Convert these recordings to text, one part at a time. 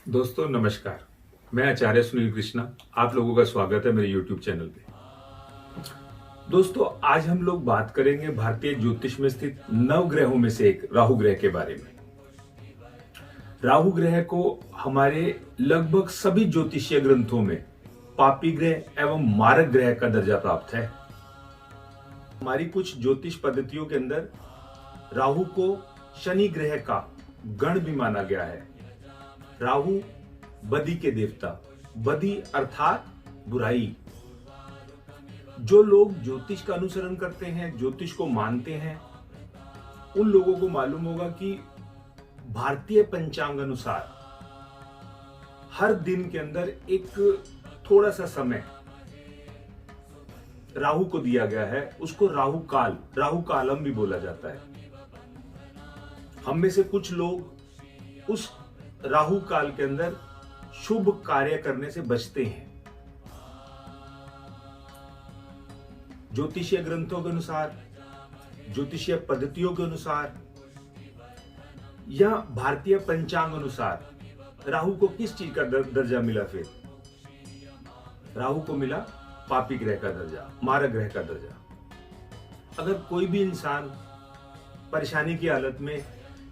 दोस्तों नमस्कार। मैं आचार्य सुनील कृष्णा, आप लोगों का स्वागत है मेरे YouTube चैनल पे। दोस्तों आज हम लोग बात करेंगे भारतीय ज्योतिष में स्थित नवग्रहों में से एक राहु ग्रह के बारे में। राहु ग्रह को हमारे लगभग सभी ज्योतिषीय ग्रंथों में पापी ग्रह एवं मारक ग्रह का दर्जा प्राप्त है। हमारी कुछ ज्योतिष पद्धतियों के अंदर राहु को शनि ग्रह का गण भी माना गया है। राहु बदी के देवता, बदी अर्थात बुराई। जो लोग ज्योतिष का अनुसरण करते हैं, ज्योतिष को मानते हैं, उन लोगों को मालूम होगा कि भारतीय पंचांग अनुसार हर दिन के अंदर एक थोड़ा सा समय राहु को दिया गया है। उसको राहु काल, राहु कालम भी बोला जाता है। हम में से कुछ लोग उस राहु काल के अंदर शुभ कार्य करने से बचते हैं। ज्योतिषीय ग्रंथों के अनुसार, ज्योतिषीय पद्धतियों के अनुसार या भारतीय पंचांग अनुसार राहु को किस चीज का दर्जा मिला? फिर राहु को मिला पापी ग्रह का दर्जा, मारक ग्रह का दर्जा। अगर कोई भी इंसान परेशानी की हालत में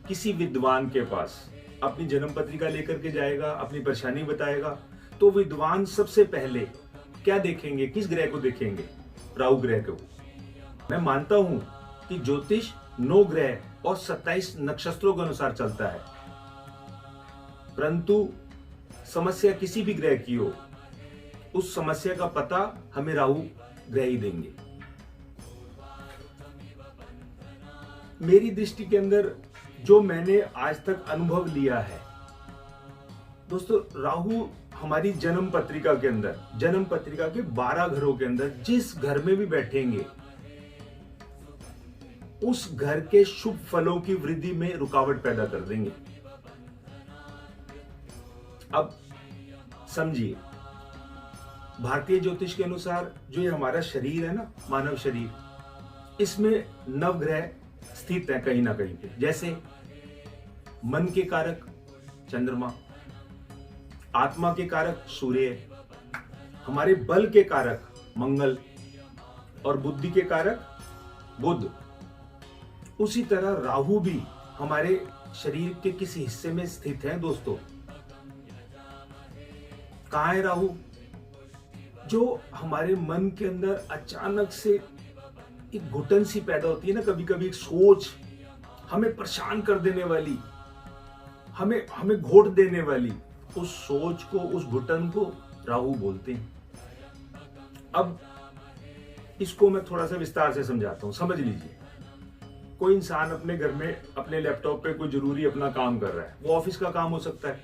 किसी विद्वान के पास अपनी जन्म पत्रिका लेकर के जाएगा, अपनी परेशानी बताएगा, तो विद्वान सबसे पहले क्या देखेंगे? किस ग्रह को देखेंगे? राहु ग्रह को। मैं मानता हूं कि ज्योतिष 9 ग्रह और 27 नक्षत्रों के अनुसार चलता है, परंतु समस्या किसी भी ग्रह की हो, उस समस्या का पता हमें राहु ग्रह ही देंगे। मेरी दृष्टि के अंदर जो मैंने आज तक अनुभव लिया है दोस्तों, राहु हमारी जन्म पत्रिका के अंदर, जन्म पत्रिका के 12 घरों के अंदर जिस घर में भी बैठेंगे, उस घर के शुभ फलों की वृद्धि में रुकावट पैदा कर देंगे। अब समझिए, भारतीय ज्योतिष के अनुसार जो ये हमारा शरीर है ना, मानव शरीर, इसमें नवग्रह स्थित है कहीं ना कहीं पे। जैसे मन के कारक चंद्रमा, आत्मा के कारक सूर्य, हमारे बल के कारक मंगल और बुद्धि के कारक बुध। उसी तरह राहु भी हमारे शरीर के किसी हिस्से में स्थित है दोस्तों। कहां है राहु? जो हमारे मन के अंदर अचानक से एक घुटन सी पैदा होती है ना, कभी कभी एक सोच हमें परेशान कर देने वाली, हमें घोट देने वाली, उस सोच को, उस घुटन को राहु बोलते हैं। अब इसको मैं थोड़ा सा विस्तार से समझाता हूं, समझ लीजिए। कोई इंसान अपने घर में अपने लैपटॉप पे कोई जरूरी अपना काम कर रहा है। वो ऑफिस का काम हो सकता है,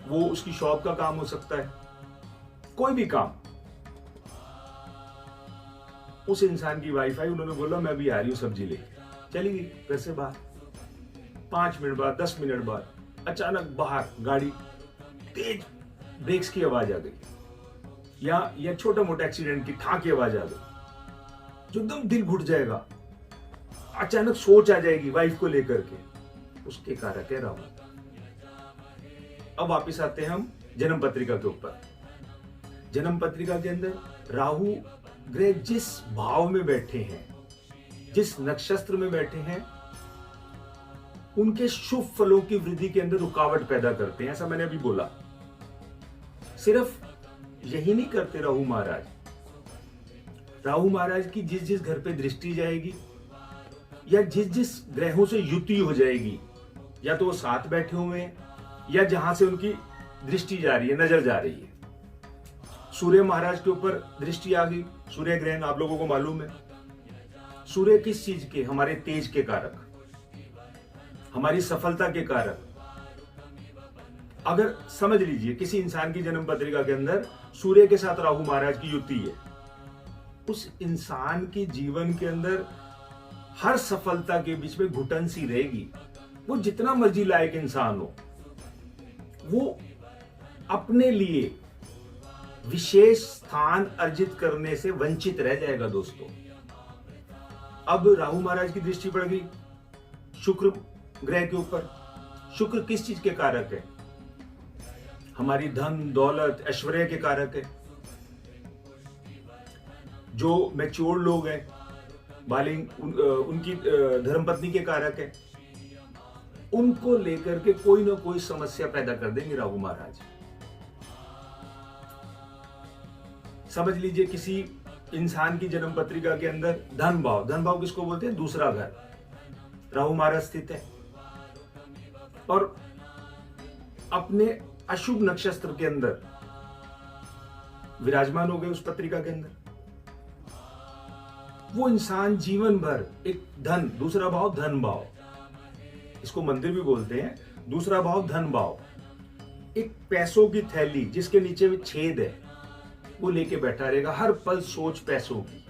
वो उसकी शॉप का काम हो सकता है, कोई भी काम। उस इंसान की वाईफाई, उन्होंने बोला मैं अभी आ रही हूं सब्जी लेके, चली गई घर से बाहर। 5 मिनट बाद, 10 मिनट बाद अचानक बाहर गाड़ी, तेज ब्रेक्स की आवाज आ गई, या छोटा मोटा एक्सीडेंट की ठां की आवाज आ गई, जो एकदम दिल घुट जाएगा। अचानक सोच आ जाएगी वाइफ को लेकर के, उसके कारक है राहु। अब वापिस आते हैं हम जन्म पत्रिका के ऊपर। जन्म पत्रिका के अंदर राहु ग्रह जिस भाव में बैठे हैं, जिस नक्षत्र में बैठे हैं, उनके शुभ फलों की वृद्धि के अंदर रुकावट पैदा करते हैं। ऐसा मैंने अभी बोला। सिर्फ यही नहीं करते राहु महाराज। राहु महाराज की जिस जिस घर पे दृष्टि जाएगी या जिस जिस ग्रहों से युति हो जाएगी, या तो वो साथ बैठे हुए हैं या जहां से उनकी दृष्टि जा रही है, नजर जा रही है। सूर्य महाराज के ऊपर दृष्टि आ गई। सूर्य ग्रहण आप लोगों को मालूम है। सूर्य किस चीज के? हमारे तेज के कारक, हमारी सफलता के कारक। अगर समझ लीजिए किसी इंसान की जन्म पत्रिका के अंदर सूर्य के साथ राहु महाराज की युति है, उस इंसान के जीवन के अंदर हर सफलता के बीच में घुटन सी रहेगी। वो जितना मर्जी लायक इंसान हो, वो अपने लिए विशेष स्थान अर्जित करने से वंचित रह जाएगा दोस्तों। अब राहु महाराज की दृष्टि पड़ गई शुक्र ग्रह के ऊपर। शुक्र किस चीज के कारक है? हमारी धन दौलत ऐश्वर्य के कारक है। जो मैच्योर लोग हैं बालिंग उनकी धर्मपत्नी के कारक है। उनको लेकर के कोई ना कोई समस्या पैदा कर देंगे राहु महाराज। समझ लीजिए किसी इंसान की जन्म पत्रिका के अंदर धन भाव किसको बोलते हैं? दूसरा घर, राहु महाराज स्थित है और अपने अशुभ नक्षत्र के अंदर विराजमान हो गए उस पत्रिका के अंदर, वो इंसान जीवन भर एक धन, दूसरा भाव धन भाव, इसको मंदिर भी बोलते हैं, दूसरा भाव धन भाव, एक पैसों की थैली जिसके नीचे में छेद है वो लेके बैठा रहेगा। हर पल सोच पैसों की,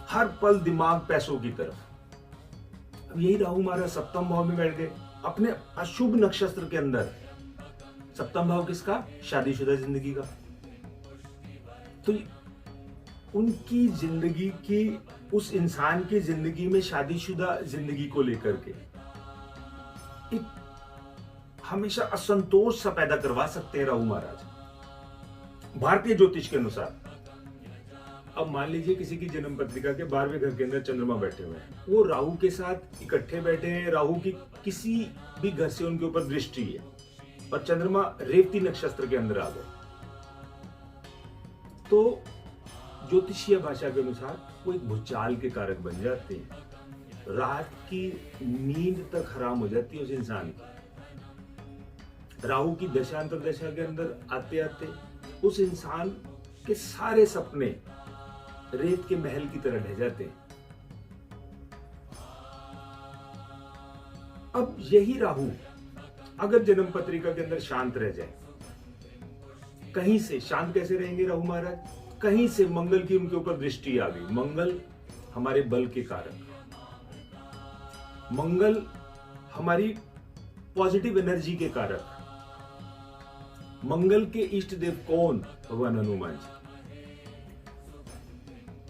हर पल दिमाग पैसों की तरफ। अब यही राहु महाराज सप्तम भाव में बैठ गए अपने अशुभ नक्षत्र के अंदर। सप्तम भाव किसका? शादीशुदा जिंदगी का। तो उनकी जिंदगी की, उस इंसान की जिंदगी में शादीशुदा जिंदगी को लेकर के एक हमेशा असंतोष सा पैदा करवा सकते हैं राहु महाराज भारतीय ज्योतिष के अनुसार। अब मान लीजिए किसी की जन्म पत्रिका के 12वें घर के अंदर चंद्रमा बैठे हुए हैं, वो राहु के साथ इकट्ठे बैठे हैं, राहु की किसी भी घर से उनके ऊपर दृष्टि है और चंद्रमा रेवती नक्षत्र के अंदर आ गए, तो ज्योतिषीय भाषा के अनुसार वो एक भूचाल के कारक बन जाते हैं। रात की नींद तक हराम हो जाती है उस इंसान की। राहु की दशांतर दशा के अंदर आते आते उस इंसान के सारे सपने रेत के महल की तरह ढह जाते हैं। अब यही राहु अगर जन्म पत्रिका के अंदर शांत रह जाए, कहीं से शांत कैसे रहेंगे राहु महाराज? कहीं से मंगल की उनके ऊपर दृष्टि आ गई। मंगल हमारे बल के कारक, मंगल हमारी पॉजिटिव एनर्जी के कारक, मंगल के इष्ट देव कौन? भगवान हनुमान जी।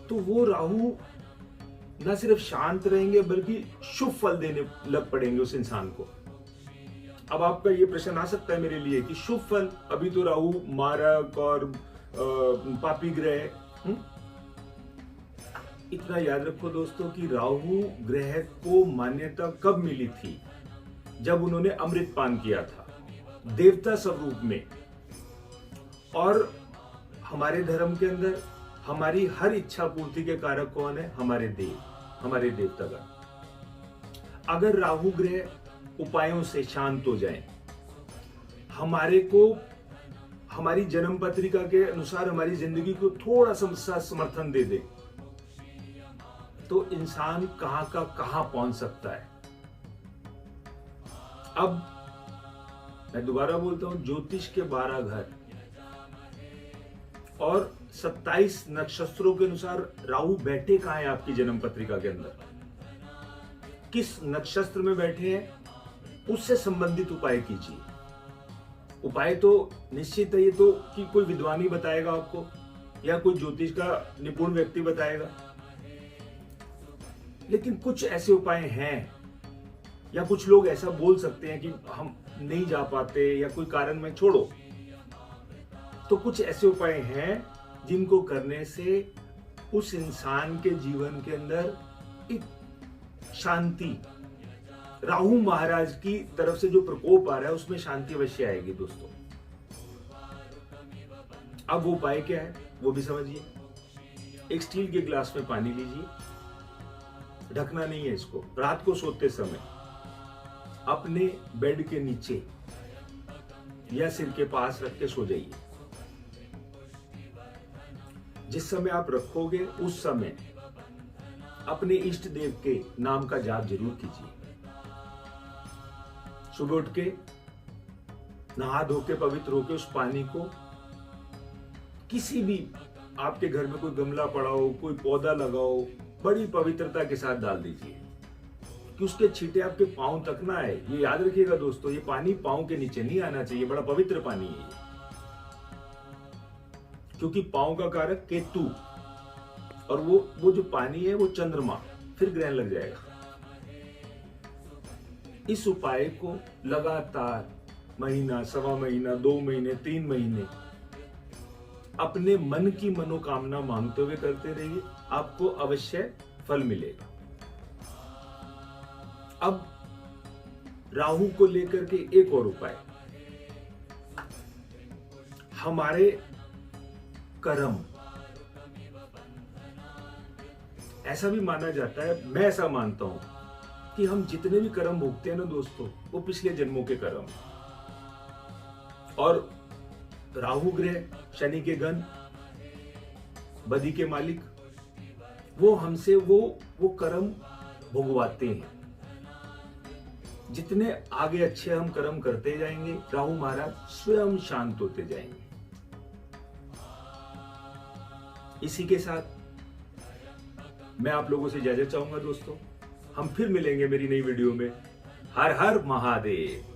तो वो राहु न सिर्फ शांत रहेंगे बल्कि शुभ फल देने लग पड़ेंगे उस इंसान को। अब आपका ये प्रश्न आ सकता है मेरे लिए कि शुभ फल, अभी तो राहु मारक और पापी ग्रह। इतना याद रखो दोस्तों कि राहु ग्रह को मान्यता कब मिली थी? जब उन्होंने अमृत पान किया था देवता स्वरूप में। और हमारे धर्म के अंदर हमारी हर इच्छा पूर्ति के कारक कौन है? हमारे देव, हमारे देवतागण। अगर राहु ग्रह उपायों से शांत हो जाए, हमारे को हमारी जन्म पत्रिका के अनुसार हमारी जिंदगी को थोड़ा सा समर्थन दे दे, तो इंसान कहां का कहां पहुंच सकता है। अब मैं दोबारा बोलता हूं, ज्योतिष के 12 घर और 27 नक्षत्रों के अनुसार राहु बैठे कहां है आपकी जन्म पत्रिका के अंदर, किस नक्षत्र में बैठे हैं, उससे संबंधित उपाय कीजिए। उपाय तो निश्चित है ये तो कि कोई विद्वान ही बताएगा आपको या कोई ज्योतिष का निपुण व्यक्ति बताएगा, लेकिन कुछ ऐसे उपाय हैं या कुछ लोग ऐसा बोल सकते हैं कि हम नहीं जा पाते या कोई कारण में छोड़ो, तो कुछ ऐसे उपाय हैं जिनको करने से उस इंसान के जीवन के अंदर एक शांति, राहु महाराज की तरफ से जो प्रकोप आ रहा है उसमें शांति अवश्य आएगी दोस्तों। अब वो उपाय क्या है वो भी समझिए। एक स्टील के ग्लास में पानी लीजिए, ढकना नहीं है इसको, रात को सोते समय अपने बेड के नीचे या सिर के पास रख के सो जाइए। जिस समय आप रखोगे उस समय अपने इष्ट देव के नाम का जाप जरूर कीजिए। सुबह उठ के नहा धो के पवित्र होके उस पानी को किसी भी आपके घर में कोई गमला पड़ा हो, कोई पौधा लगा हो, बड़ी पवित्रता के साथ डाल दीजिए कि उसके छींटे आपके पांव तक ना आए। ये याद रखिएगा दोस्तों, ये पानी पांव के नीचे नहीं आना चाहिए, बड़ा पवित्र पानी है ये। क्योंकि पांव का कारक केतु और वो जो पानी है वो चंद्रमा, फिर ग्रहण लग जाएगा। इस उपाय को लगातार महीना, सवा महीना, 2 महीने, 3 महीने अपने मन की मनोकामना मांगते हुए करते रहिए, आपको अवश्य फल मिलेगा। अब राहु को लेकर के एक और उपाय, हमारे कर्म, ऐसा भी माना जाता है, मैं ऐसा मानता हूं कि हम जितने भी कर्म भोगते हैं ना दोस्तों, वो पिछले जन्मों के कर्म। और राहु ग्रह, शनि के गण, बदी के मालिक, वो हमसे वो कर्म भोगवाते हैं। जितने आगे अच्छे हम कर्म करते जाएंगे, राहु महाराज स्वयं शांत होते जाएंगे। इसी के साथ मैं आप लोगों से इजाजत चाहूंगा दोस्तों। हम फिर मिलेंगे मेरी नई वीडियो में। हर हर महादेव।